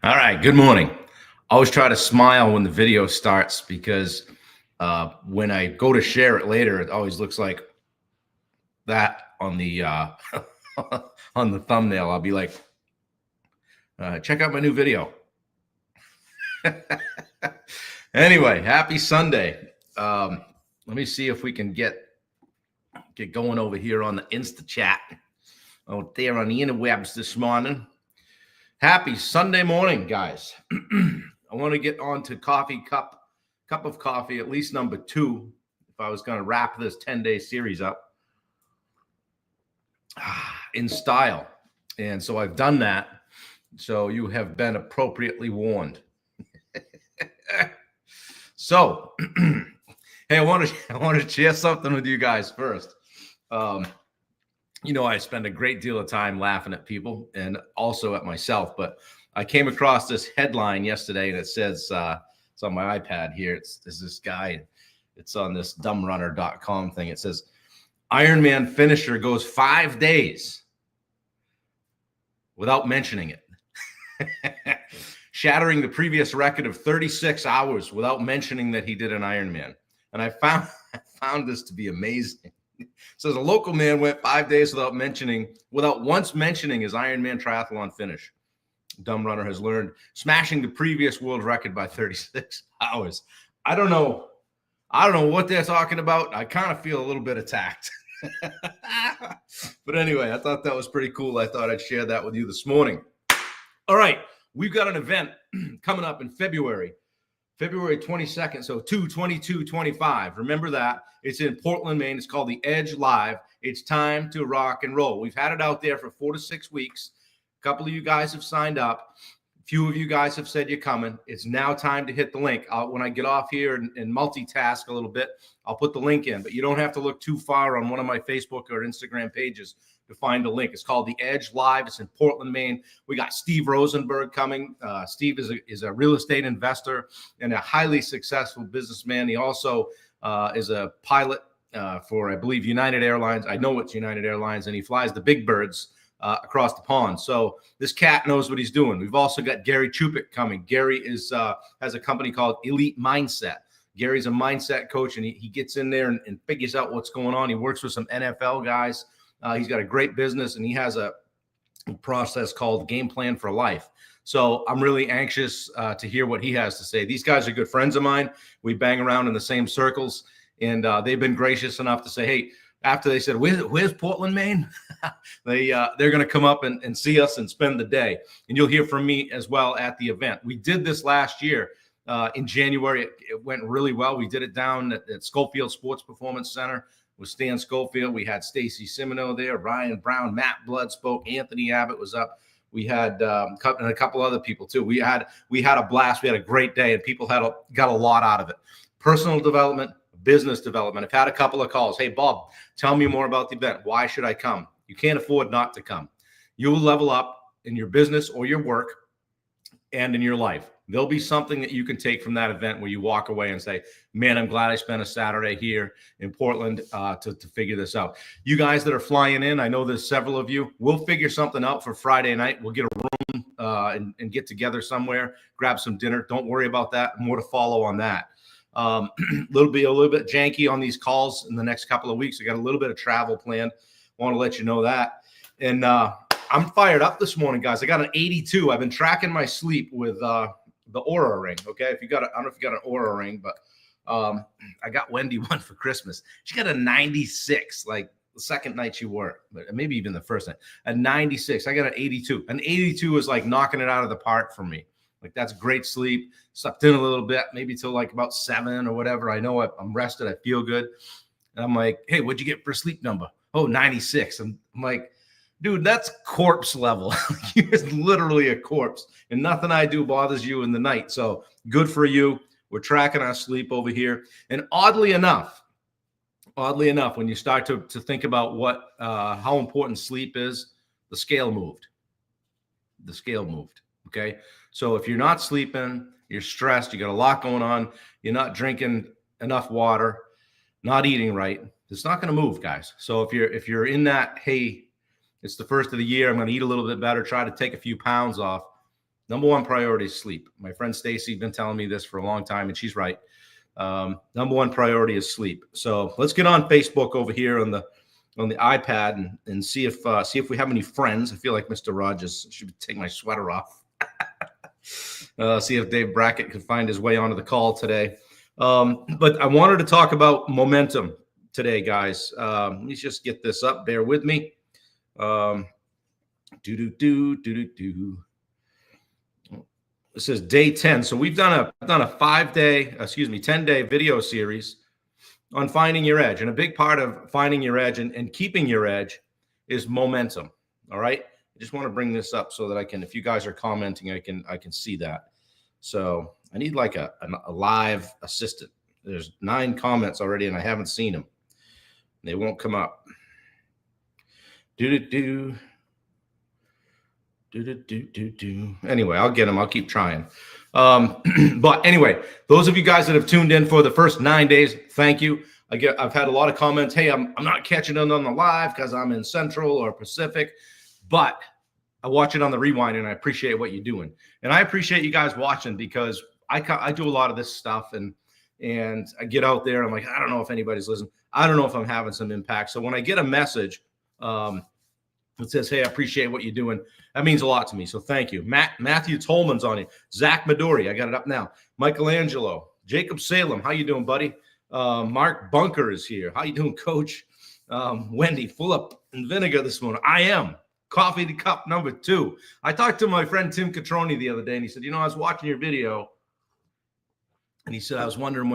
All right, good morning. Always try to smile when the video starts because when I go to share it later, it always looks like that on the on the thumbnail. I'll be like, check out my new video. Anyway, happy Sunday. Let me see if we can get going over here on the Insta chat out there on the interwebs this morning. Happy Sunday morning, guys. I want to get on to cup of coffee, at least number 2, if I was going to wrap this 10-day series up in style. And so I've done that. So you have been appropriately warned. So, hey, I want to share something with you guys first. I spend a great deal of time laughing at people and also at myself, but I came across this headline yesterday, and it says, it's on my iPad here. It's this guy. It's on this dumbrunner.com thing. It says, Ironman finisher goes 5 days without mentioning it. Shattering the previous record of 36 hours without mentioning that he did an Ironman. And I found this to be amazing. It says a local man went 5 days without once mentioning his Ironman triathlon finish. Dumb Runner has learned, smashing the previous world record by 36 hours. I don't know what they're talking about. I kind of feel a little bit attacked. But anyway, I thought that was pretty cool. I thought I'd share that with you this morning. All right, we've got an event coming up in February 22nd, so 2/22/25. Remember that. It's in Portland, Maine. It's called the Edge Live. It's time to rock and roll. We've had it out there for 4 to 6 weeks. A couple of you guys have signed up. A few of you guys have said you're coming. It's now time to hit the link. When I get off here and multitask a little bit, I'll put the link in. But you don't have to look too far on one of my Facebook or Instagram pages to find the link. It's called the Edge Live. It's in Portland, Maine. We got Steve Rosenberg coming. Steve is a real estate investor and a highly successful businessman. He also is a pilot for, I believe, United Airlines. I know it's United Airlines, and he flies the big birds across the pond. So this cat knows what he's doing. We've also got Gary Chupik coming. Gary has a company called Elite Mindset. Gary's a mindset coach, and he gets in there and figures out what's going on. He works with some NFL guys. He's got a great business, and he has a process called Game Plan for Life. So I'm really anxious to hear what he has to say. These guys are good friends of mine. We bang around in the same circles, and they've been gracious enough to say, hey, after they said, where's Portland, Maine? They're going to come up and see us and spend the day. And you'll hear from me as well at the event. We did this last year in January. It went really well. We did it down at Schofield Sports Performance Center with Stan Schofield. We had Stacy Simino there, Ryan Brown, Matt Blood spoke, Anthony Abbott was up. We had and a couple other people too. We had a blast. We had a great day, and people got a lot out of it. Personal development, business development. I've had a couple of calls. Hey, Bob, tell me more about the event. Why should I come? You can't afford not to come. You will level up in your business or your work and in your life. There'll be something that you can take from that event where you walk away and say, man, I'm glad I spent a Saturday here in Portland to figure this out. You guys that are flying in, I know there's several of you. We'll figure something out for Friday night. We'll get a room and get together somewhere, grab some dinner. Don't worry about that. More to follow on that. A little bit janky on these calls in the next couple of weeks. I got a little bit of travel planned. Want to let you know that. And I'm fired up this morning, guys. I got an 82. I've been tracking my sleep with the Oura ring. Okay, I don't know if you got an Oura ring, but I got Wendy one for Christmas. She got a 96, like the second night she wore it, but maybe even the first night. A 96. I got an 82. An 82 is like knocking it out of the park for me. Like, that's great sleep. Slept in a little bit, maybe till like about 7 or whatever. I know I'm rested. I feel good. And I'm like, hey, what'd you get for a sleep number? Oh, 96. I'm like, dude, that's corpse level. You're literally a corpse, and nothing I do bothers you in the night. So good for you. We're tracking our sleep over here. And oddly enough, when you start to think about how important sleep is, the scale moved. Okay. So if you're not sleeping, you're stressed, you got a lot going on, you're not drinking enough water, not eating right, it's not going to move, guys. So if you're in that, hey, it's the first of the year, I'm going to eat a little bit better, try to take a few pounds off, Number one priority is sleep. My friend Stacy been telling me this for a long time, and she's right. Number one priority is sleep. So let's get on Facebook over here on the iPad and see if we have any friends. I feel like Mr. Rogers should take my sweater off. See if Dave Brackett can find his way onto the call today. But I wanted to talk about momentum today, guys. Let me just get this up. Bear with me. This is day 10. So we've done a 10-day video series on finding your edge. And a big part of finding your edge and keeping your edge is momentum. All right. I just want to bring this up so that I can, if you guys are commenting, I can see that. So I need like a live assistant. There's 9 comments already and I haven't seen them. They won't come up. Anyway, I'll get them. I'll keep trying. But anyway, those of you guys that have tuned in for the first 9 days, thank you. I've had a lot of comments. Hey, I'm not catching it on the live because I'm in Central or Pacific, but I watch it on the rewind and I appreciate what you're doing. And I appreciate you guys watching because I do a lot of this stuff and I get out there. I'm like, I don't know if anybody's listening. I don't know if I'm having some impact. So when I get a message, it says, hey, I appreciate what you're doing. That means a lot to me. So thank you. Matthew Tolman's on it. Zach Midori, I got it up now. Michelangelo, Jacob Salem, how you doing, buddy? Mark Bunker is here. How you doing, Coach? Wendy, full up in vinegar this morning. I am. Coffee to cup number 2. I talked to my friend Tim Catroni the other day, and he said, I was watching your video, and he said, I was wondering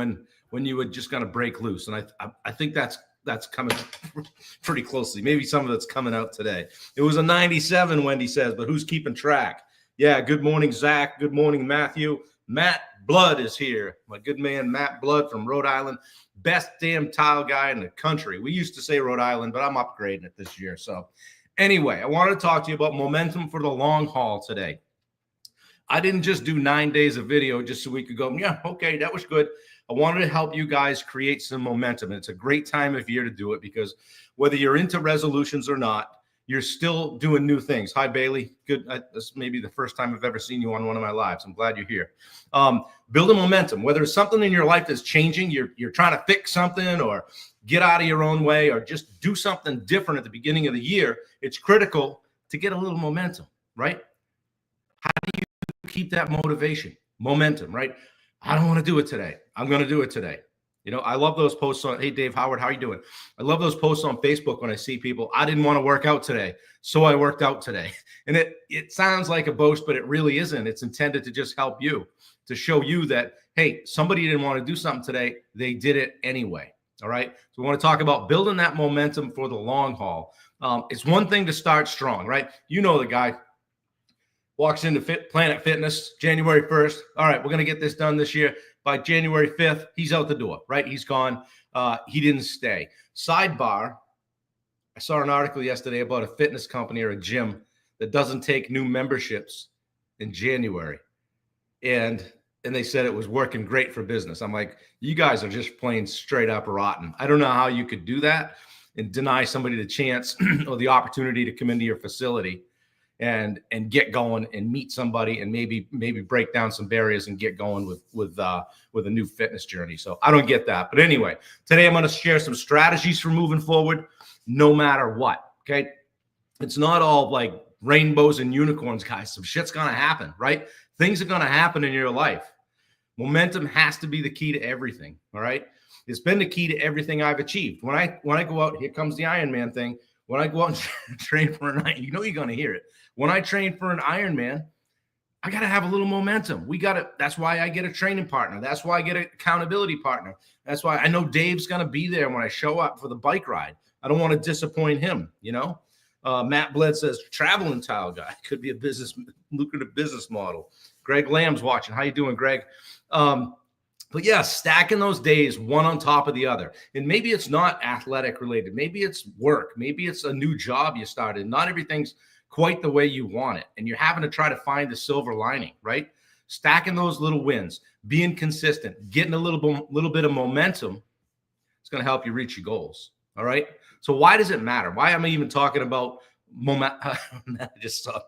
when you were just going to break loose. And I think that's coming pretty closely. Maybe some of it's coming out today. It was a 97, Wendy says, but who's keeping track? Yeah, good morning, Zach. Good morning, Matthew. Matt Blood is here. My good man, Matt Blood from Rhode Island. Best damn tile guy in the country. We used to say Rhode Island, but I'm upgrading it this year. So anyway, I wanted to talk to you about momentum for the long haul today. I didn't just do 9 days of video just so we could go, yeah, okay, that was good. I wanted to help you guys create some momentum. And it's a great time of year to do it because whether you're into resolutions or not, you're still doing new things. Hi, Bailey. Good. This may be the first time I've ever seen you on one of my lives. I'm glad you're here. Building momentum, whether it's something in your life that's changing, you're trying to fix something or get out of your own way or just do something different at the beginning of the year, it's critical to get a little momentum, right? How do you keep that motivation? Momentum, right? I don't want to do it today. I'm going to do it today. I love those posts on, hey, Dave Howard, how are you doing? I love those posts on Facebook when I see people, I didn't want to work out today, so I worked out today. And it sounds like a boast, but it really isn't. It's intended to just help you, to show you that, hey, somebody didn't want to do something today. They did it anyway. All right. So we want to talk about building that momentum for the long haul. It's one thing to start strong, right? The guy walks into Planet Fitness January 1st. All right, we're going to get this done this year. By January 5th, he's out the door, right? He's gone. He didn't stay. Sidebar, I saw an article yesterday about a fitness company or a gym that doesn't take new memberships in January. And they said it was working great for business. I'm like, you guys are just plain straight up rotten. I don't know how you could do that and deny somebody the chance or the opportunity to come into your facility and get going and meet somebody and maybe break down some barriers and get going with a new fitness journey. So I don't get that. But anyway, today I'm going to share some strategies for moving forward no matter what. Okay. It's not all like rainbows and unicorns, guys. Some shit's going to happen, right? Things are going to happen in your life. Momentum has to be the key to everything. All right. It's been the key to everything I've achieved. When I go out, here comes the Ironman thing. When I go out and train for an Ironman, you're going to hear it. When I train for an Ironman, I got to have a little momentum. That's why I get a training partner. That's why I get an accountability partner. That's why I know Dave's going to be there when I show up for the bike ride. I don't want to disappoint him. Matt Bled says, traveling tile guy could be a lucrative business model. Greg Lamb's watching. How you doing, Greg? But yeah, stacking those days one on top of the other. And maybe it's not athletic related. Maybe it's work. Maybe it's a new job you started. Not everything's quite the way you want it. And you're having to try to find the silver lining, right? Stacking those little wins, being consistent, getting a little bit of momentum. It's going to help you reach your goals. All right. So why does it matter? Why am I even talking about I just saw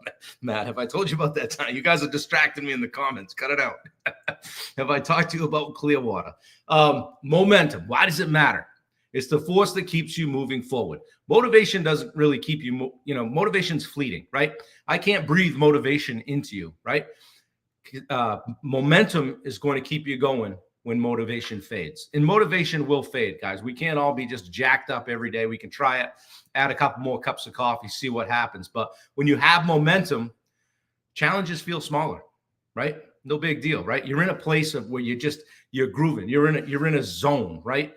Matt. Have I told you about that time? You guys are distracting me in the comments. Cut it out. Have I talked to you about Clearwater? Momentum. Why does it matter? It's the force that keeps you moving forward. Motivation doesn't really keep you, motivation's fleeting, right? I can't breathe motivation into you, right? Momentum is going to keep you going when motivation fades. And motivation will fade, guys. We can't all be just jacked up every day. We can try it, add a couple more cups of coffee, see what happens. But when you have momentum, challenges feel smaller, right? No big deal, right? You're in a place of where you're grooving. You're in a zone, right?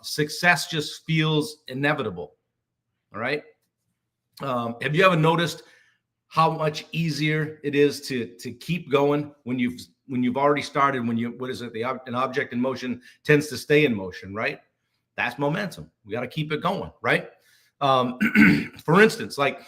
Success just feels inevitable. All right. Have you ever noticed how much easier it is to keep going when you've already started? An object in motion tends to stay in motion, right? That's momentum. We got to keep it going, right? For instance, like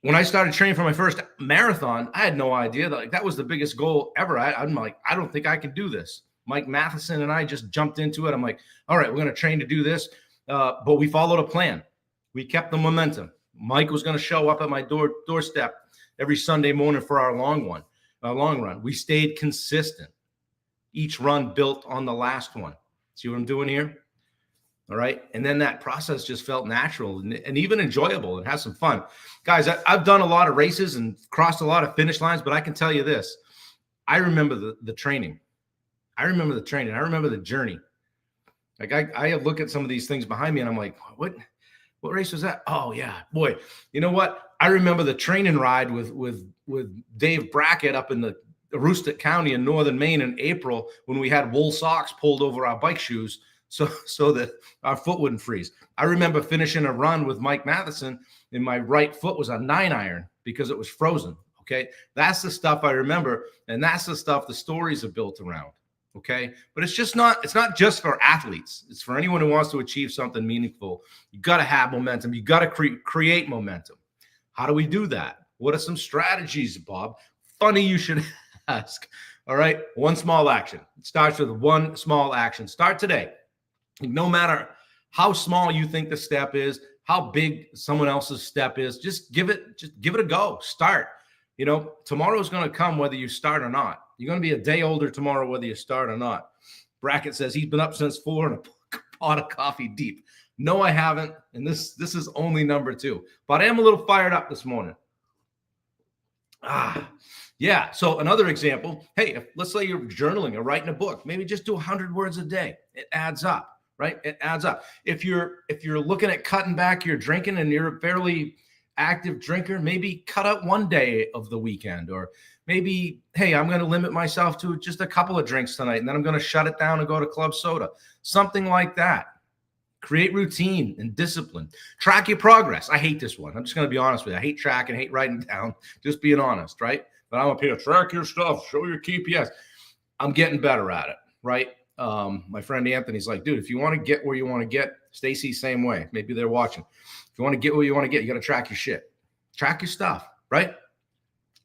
when I started training for my first marathon, I had no idea that was the biggest goal ever. I'm like, I don't think I can do this. Mike Matheson and I just jumped into it. I'm like, all right, we're going to train to do this. But we followed a plan. We kept the momentum. Mike was going to show up at my doorstep every Sunday morning for our long run. We stayed consistent. Each run built on the last one. See what I'm doing here? All right. And then that process just felt natural and even enjoyable and have some fun. Guys, I've done a lot of races and crossed a lot of finish lines, but I can tell you this. I remember the training. I remember the training. I remember the journey. Like I look at some of these things behind me and I'm like, what race was that? Oh yeah, boy. You know what? I remember the training ride with Dave Brackett up in the Aroostook County in northern Maine in April when we had wool socks pulled over our bike shoes so that our foot wouldn't freeze. I remember finishing a run with Mike Matheson and my right foot was a 9-iron because it was frozen. Okay. That's the stuff I remember. And that's the stuff the stories are built around. Okay. But it's not just for athletes. It's for anyone who wants to achieve something meaningful. You got to have momentum. You got to create momentum. How do we do that? What are some strategies, Bob? Funny you should ask. All right. One small action. It starts with one small action. Start today. No matter how small you think the step is, how big someone else's step is, just give it a go. Start. Tomorrow's going to come whether you start or not. You're going to be a day older tomorrow whether you start or not. Brackett says he's been up since 4 and a pot of coffee deep. No, I haven't. And this is only number 2. But I am a little fired up this morning. Yeah. So another example, hey, let's say you're journaling or writing a book. Maybe just do 100 words a day. It adds up, right? It adds up. If you're looking at cutting back your drinking and you're a fairly active drinker, maybe cut out one day of the weekend, or maybe, hey, I'm going to limit myself to just a couple of drinks tonight, and then I'm going to shut it down and go to club soda, something like that. Create routine and discipline. Track your progress. I hate this one. I'm just going to be honest with you. I hate tracking, hate writing down, just being honest, right? But I'm up here, track your stuff, show your KPIs. I'm getting better at it, right? My friend Anthony's like, dude, if you want to get where you want to get, Stacy, same way. Maybe they're watching. If you want to get where you want to get, you got to track your shit. Track your stuff, right?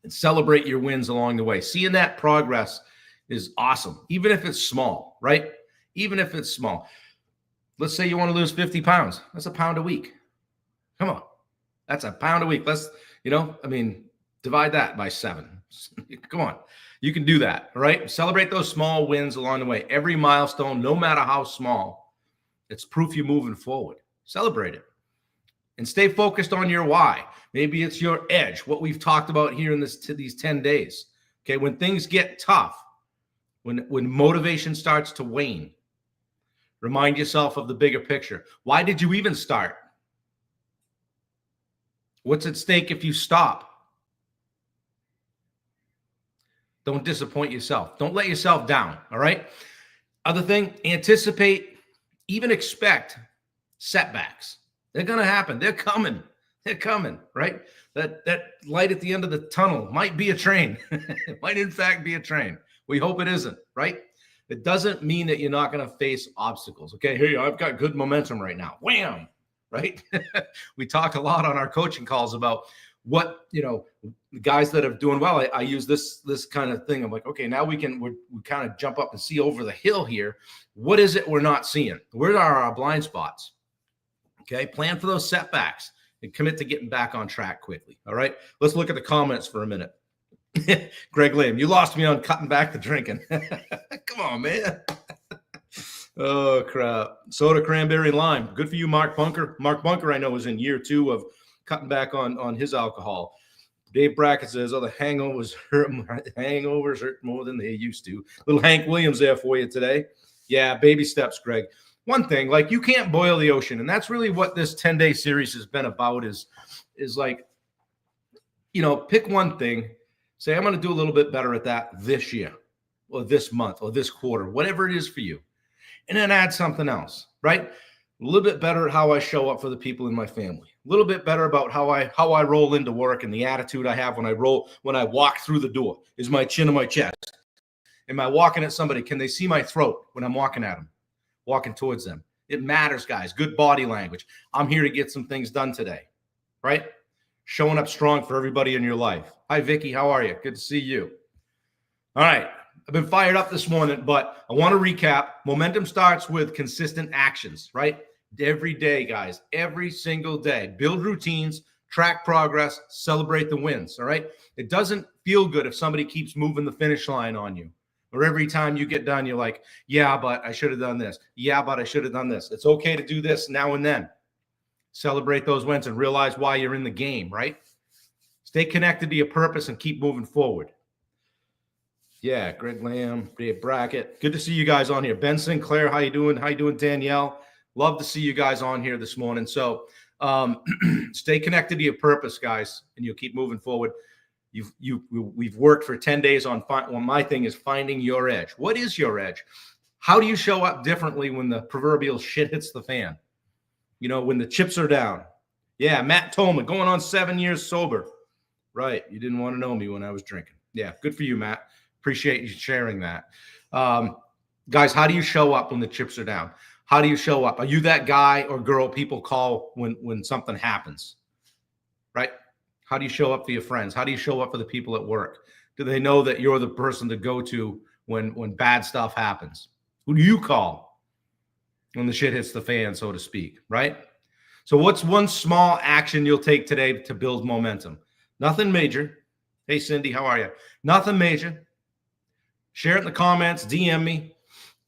And celebrate your wins along the way. Seeing that progress is awesome, even if it's small, right? Even if it's small. Let's say you want to lose 50 pounds. That's £1 a week. Come on. That's £1 a week. Divide that by 7. Come on. You can do that, all right? Celebrate those small wins along the way. Every milestone, no matter how small, it's proof you're moving forward. Celebrate it. And stay focused on your why. Maybe it's your edge, what we've talked about here in these 10 days. Okay, when things get tough, when motivation starts to wane, remind yourself of the bigger picture. Why did you even start? What's at stake if you stop? Don't disappoint yourself. Don't let yourself down, all right? Other thing, anticipate, even expect setbacks. They're going to happen. They're coming. They're coming, right? That light at the end of the tunnel might be a train. It might, in fact, be a train. We hope it isn't, right? It doesn't mean that you're not going to face obstacles. Okay, hey, I've got good momentum right now. Wham, right? We talk a lot on our coaching calls about what, the guys that are doing well. I use this kind of thing. I'm like, okay, now we kind of jump up and see over the hill here. What is it we're not seeing? Where are our blind spots? Okay, plan for those setbacks. and commit to getting back on track quickly. All right. Let's look at the comments for a minute. Greg Lamb, you lost me on cutting back the drinking. Come on, man. Oh, crap. Soda, cranberry, lime. Good for you, Mark Bunker. Mark Bunker, I know, is in year 2 of cutting back on his alcohol. Dave Brackett says, the hangovers hurt more than they used to. Little Hank Williams there for you today. Yeah, baby steps, Greg. One thing, like, you can't boil the ocean. And that's really what this 10-day series has been about is like, pick one thing. Say, I'm going to do a little bit better at that this year or this month or this quarter, whatever it is for you. And then add something else, right? A little bit better at how I show up for the people in my family. A little bit better about how I roll into work and the attitude I have when I walk through the door. Is my chin on my chest? Am I walking at somebody? Can they see my throat when I'm walking at them, walking towards them? It matters, guys. Good body language. I'm here to get some things done today, right? Showing up strong for everybody in your life. Hi, Vicky. How are you? Good to see you. All right. I've been fired up this morning, but I want to recap. Momentum starts with consistent actions, right? Every day, guys, every single day. Build routines, track progress, celebrate the wins, all right? It doesn't feel good if somebody keeps moving the finish line on you, or every time you get done, you're like, yeah, but I should have done this. Yeah, but I should have done this. It's okay to do this now and then. Celebrate those wins and realize why you're in the game, right? Stay connected to your purpose and keep moving forward. Yeah, Greg Lamb, Dave Brackett. Good to see you guys on here. Ben Sinclair, how you doing? How you doing, Danielle? Love to see you guys on here this morning. So stay connected to your purpose, guys, and you'll keep moving forward. We've worked for 10 days on my thing is finding your edge. What is your edge? How do you show up differently when the proverbial shit hits the fan? When the chips are down. Yeah, Matt Tolman, going on 7 years sober. Right. You didn't want to know me when I was drinking. Yeah, good for you, Matt. Appreciate you sharing that. Guys, how do you show up when the chips are down? How do you show up? Are you that guy or girl people call when something happens? Right? How do you show up for your friends? How do you show up for the people at work? Do they know that you're the person to go to when bad stuff happens? Who do you call when the shit hits the fan, so to speak, right? So what's one small action you'll take today to build momentum? Nothing major. Hey, Cindy, how are you? Nothing major. Share it in the comments. DM me.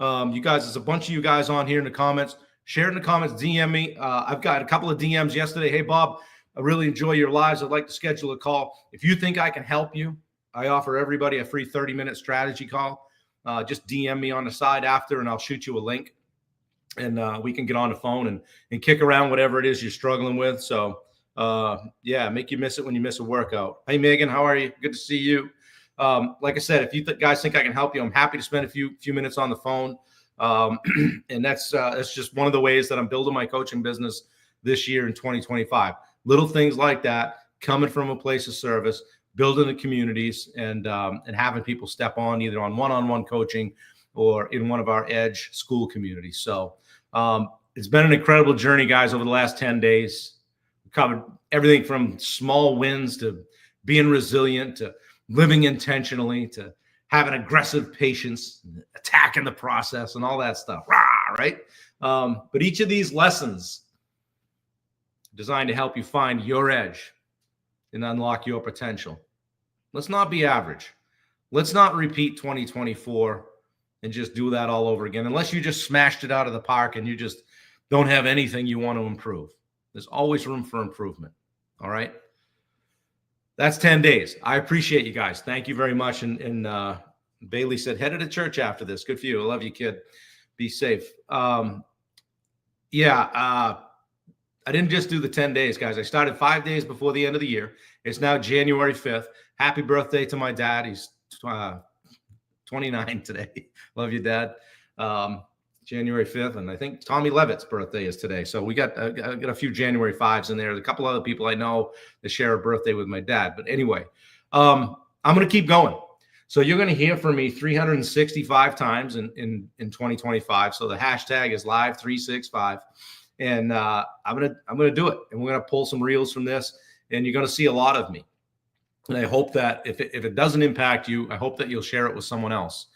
You guys, there's a bunch of you guys on here in the comments. Share it in the comments. DM me. I've got a couple of DMs yesterday. Hey, Bob, I really enjoy your lives. I'd like to schedule a call. If you think I can help you, I offer everybody a free 30-minute strategy call. Just DM me on the side after, and I'll shoot you a link. And we can get on the phone and kick around whatever it is you're struggling with. So, yeah, make you miss it when you miss a workout. Hey, Megan, how are you? Good to see you. Like I said, if you guys think I can help you, I'm happy to spend a few minutes on the phone. And that's just one of the ways that I'm building my coaching business this year in 2025. Little things like that, coming from a place of service, building the communities, and having people step on either on one-on-one coaching or in one of our Edge school communities. So it's been an incredible journey, guys, over the last 10 days. We covered everything from small wins to being resilient to living intentionally to having aggressive patience, attacking the process, and all that stuff. Rah, right? But each of these lessons designed to help you find your edge and unlock your potential. Let's not be average. Let's not repeat 2024 and just do that all over again, unless you just smashed it out of the park and you just don't have anything you want to improve. There's always room for improvement. All right. That's 10 days. I appreciate you guys. Thank you very much. And Bailey said, headed to church after this. Good for you. I love you, kid. Be safe. I didn't just do the 10 days, guys. I started 5 days before the end of the year. It's now January 5th. Happy birthday to my dad. He's 29 today. Love you, Dad. January 5th. And I think Tommy Levitt's birthday is today. So we got a few January 5s in there. There's a couple other people I know that share a birthday with my dad. But anyway, I'm going to keep going. So you're going to hear from me 365 times in 2025. So the hashtag is live365. And I'm gonna do it. And we're going to pull some reels from this. And you're going to see a lot of me. And I hope that if it doesn't impact you, I hope that you'll share it with someone else.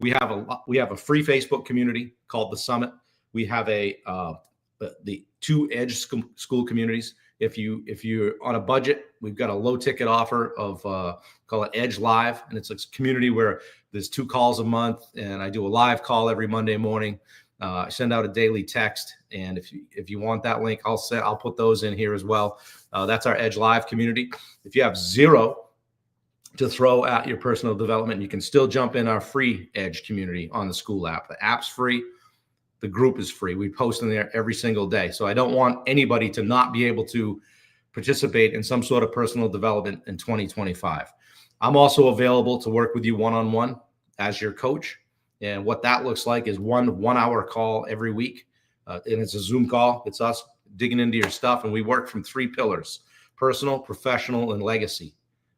We have a free Facebook community called The Summit. We have the two Edge school communities. If you're on a budget, we've got a low ticket offer of call it Edge Live, and it's a community where there's 2 calls a month, and I do a live call every Monday morning. I send out a daily text, and if you want that link, I'll put those in here as well. That's our Edge Live community. If you have zero to throw at your personal development, you can still jump in our free Edge community on the school app. The app's free. The group is free. We post in there every single day. So I don't want anybody to not be able to participate in some sort of personal development in 2025. I'm also available to work with you one-on-one as your coach. And what that looks like is one-hour call every week. And it's a Zoom call. It's us digging into your stuff. And we work from 3 pillars: personal, professional, and legacy.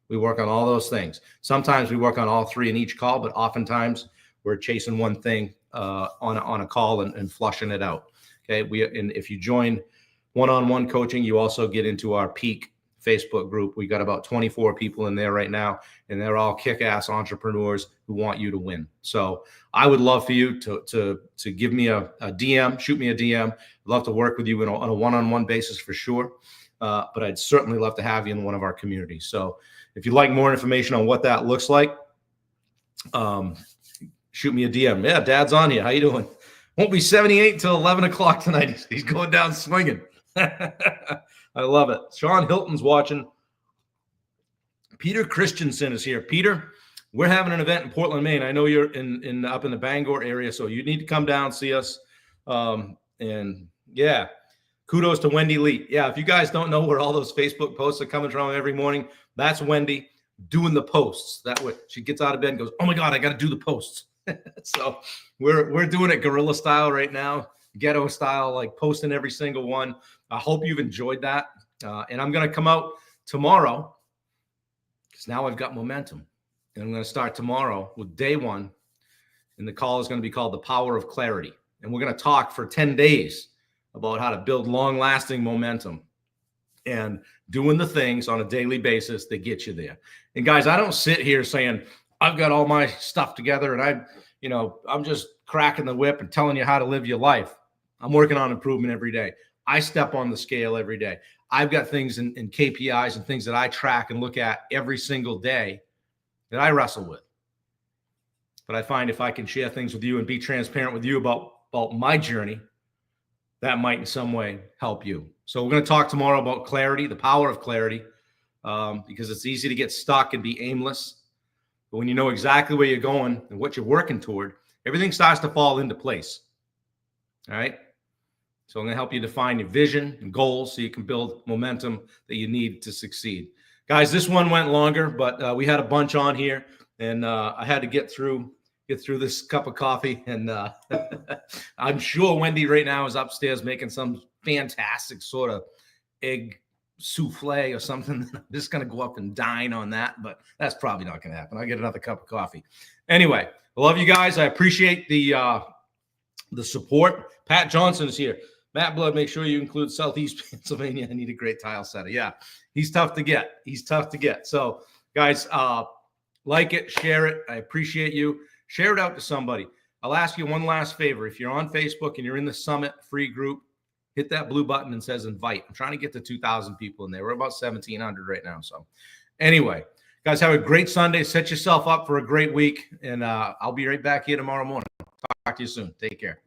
We work on all those things. Sometimes we work on all 3 in each call, but oftentimes we're chasing one thing on a call and flushing it out. Okay. And if you join one-on-one coaching, you also get into our peak Facebook group. We got about 24 people in there right now, and they're all kick-ass entrepreneurs who want you to win. So I would love for you to give me a DM, shoot me a DM. I'd love to work with you on a one-on-one basis for sure. But I'd certainly love to have you in one of our communities. So if you'd like more information on what that looks like, shoot me a DM. Yeah, Dad's on here. How you doing? Won't be 78 till 11 o'clock tonight. He's going down swinging. I love it. Sean Hilton's watching. Peter Christensen is here. Peter, we're having an event in Portland, Maine. I know you're up in the Bangor area, so you need to come down, see us. And yeah, kudos to Wendy Lee. Yeah, if you guys don't know where all those Facebook posts are coming from every morning, that's Wendy doing the posts. That way she gets out of bed and goes, "Oh my God, I got to do the posts." So we're doing it guerrilla style right now, ghetto style, like posting every single one. I hope you've enjoyed that. And I'm going to come out tomorrow because now I've got momentum. And I'm going to start tomorrow with day 1. And the call is going to be called The Power of Clarity. And we're going to talk for 10 days about how to build long-lasting momentum and doing the things on a daily basis that get you there. And guys, I don't sit here saying, I've got all my stuff together and I'm just cracking the whip and telling you how to live your life. I'm working on improvement every day. I step on the scale every day. I've got things in KPIs and things that I track and look at every single day that I wrestle with. But I find if I can share things with you and be transparent with you about my journey, that might in some way help you. So we're going to talk tomorrow about clarity, the power of clarity, because it's easy to get stuck and be aimless. But when you know exactly where you're going and what you're working toward, everything starts to fall into place. All right. So I'm going to help you define your vision and goals so you can build momentum that you need to succeed. Guys, this one went longer, but we had a bunch on here, and I had to get through this cup of coffee. And I'm sure Wendy right now is upstairs making some fantastic sort of egg souffle or something. I'm just going to go up and dine on that, but that's probably not going to happen. I'll get another cup of coffee. Anyway, I love you guys. I appreciate the support. Pat Johnson is here. Matt Blood, make sure you include Southeast Pennsylvania. I need a great tile setter. Yeah, he's tough to get. So, guys, like it, share it. I appreciate you. Share it out to somebody. I'll ask you one last favor. If you're on Facebook and you're in the Summit free group, hit that blue button and says invite. I'm trying to get to 2,000 people in there. We're about 1,700 right now. So, anyway, guys, have a great Sunday. Set yourself up for a great week, and I'll be right back here tomorrow morning. Talk to you soon. Take care.